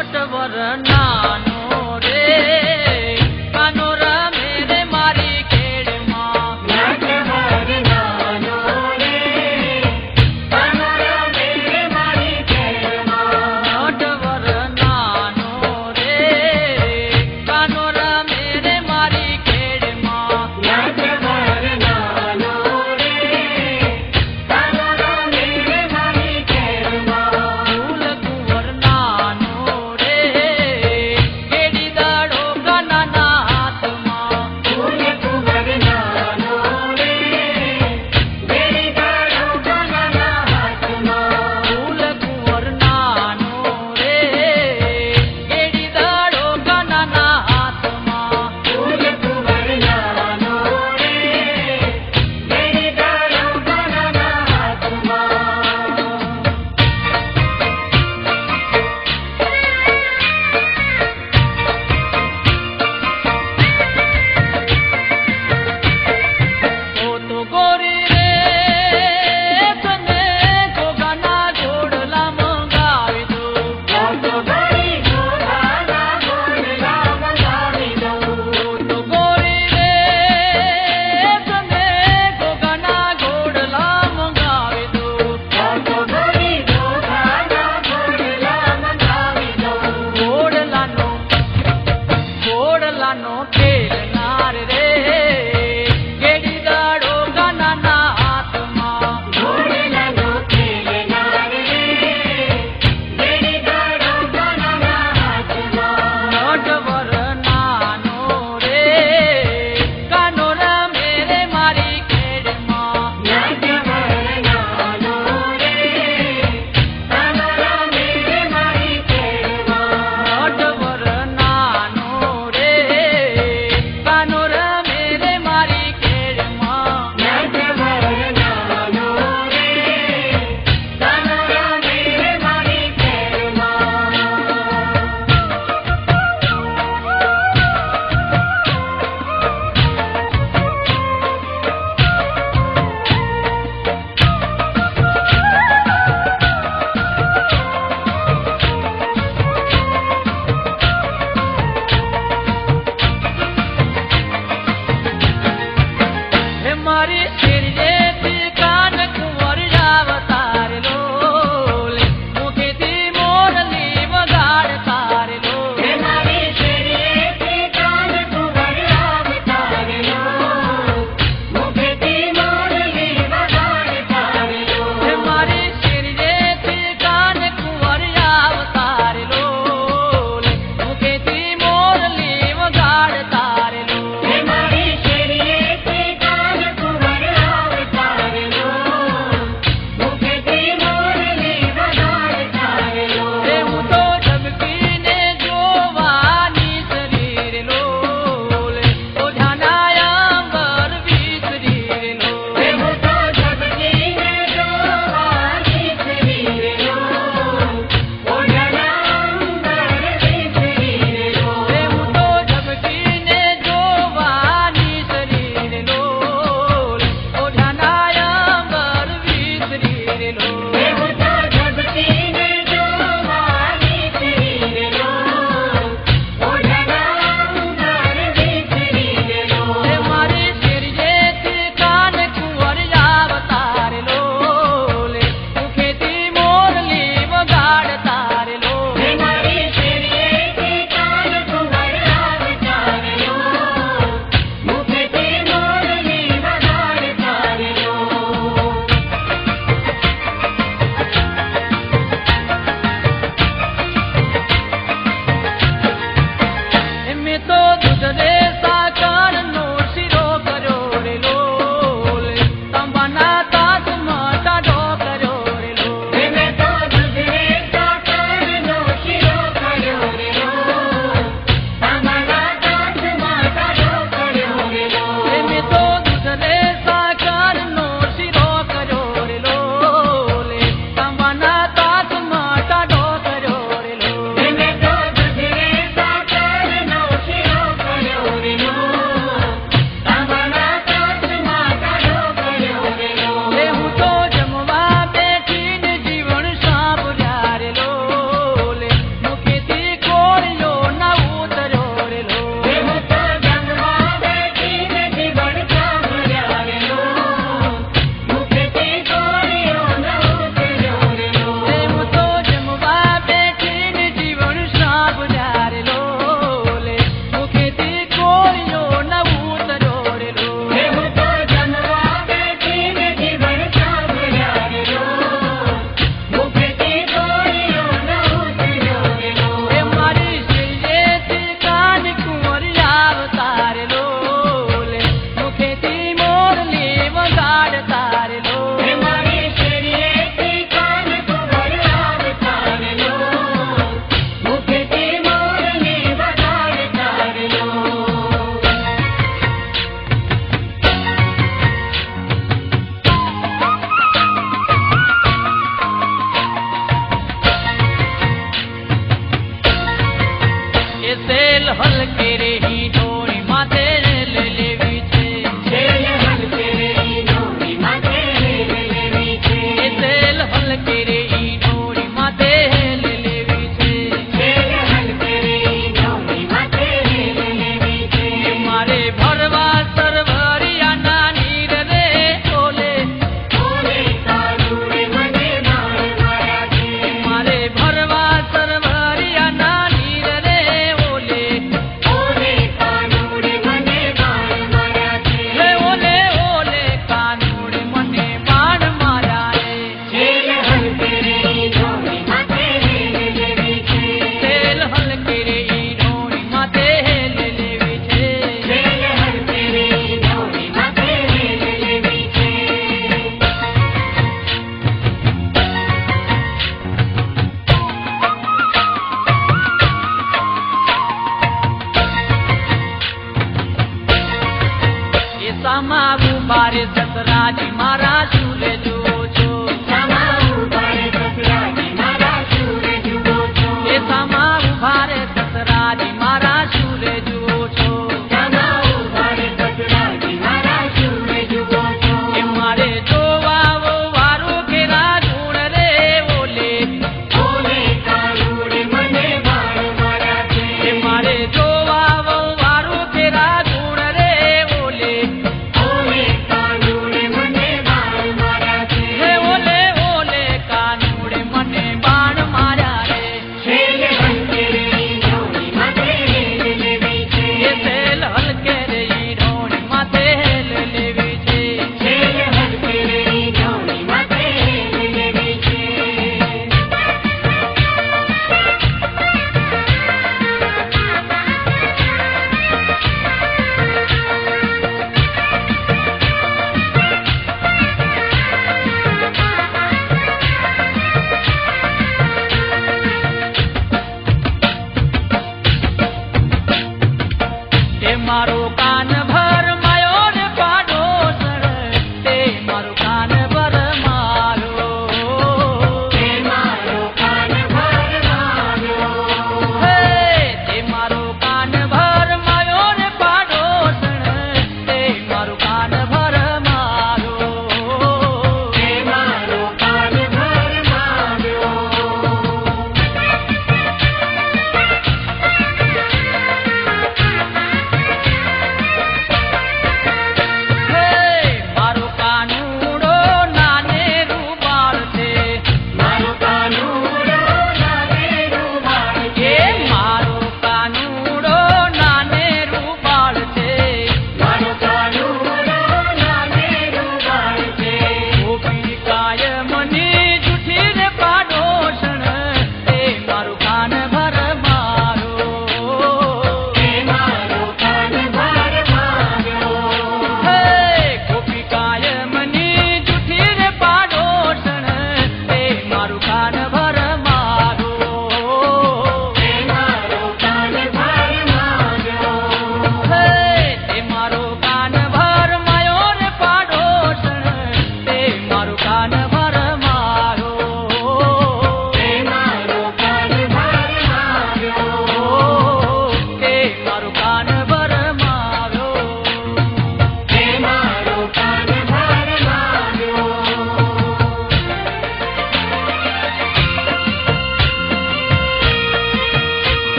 નટવર નાનો રે કાનો રમે રે મારી ખેડમાં નટવર નાનો રે કાનો રમે રે મારી ખેડમાં નટવર નાનો રે કાનો રમે રે મારી ખેડમાં નટવર નાનો રે કાનો રમે રે મારી ખેડમાં ફૂલ કુંવર નાનો રે હલકે રે ઈ ડોળી માથે લઈ લેવી છે તેલ હલકે રે ઈ ડોળી માથે લઈ લેવી છે એ તેલ હલકે રે ઈ ડોળી માથે લઈ લેવી છે તેલ હલકે રે ઈ ડોળી માથે લઈ લેવી છે એ મારે ભરવા સરવરિયાના નીર રે ઓલે ઓલે કાનુડે મને બાણ માર્યા છે મારે ભરવા સરવરિયાના નીર રે ઓલે ઓલે કાનુડે મને બાણ માર્યા છે રે ઓલે ઓલે કાનુડે મને બાણ માર્યા રે તેલ હલકે રે ઈ ડોળી માથે લઈ લેવી છે તેલ હલકે રે ઈ ડોળી માથે લઈ લેવી છે તેલ હલકે રે ઈ ડોળી માથે લઈ લેવી છે એ સામા ઉભા રે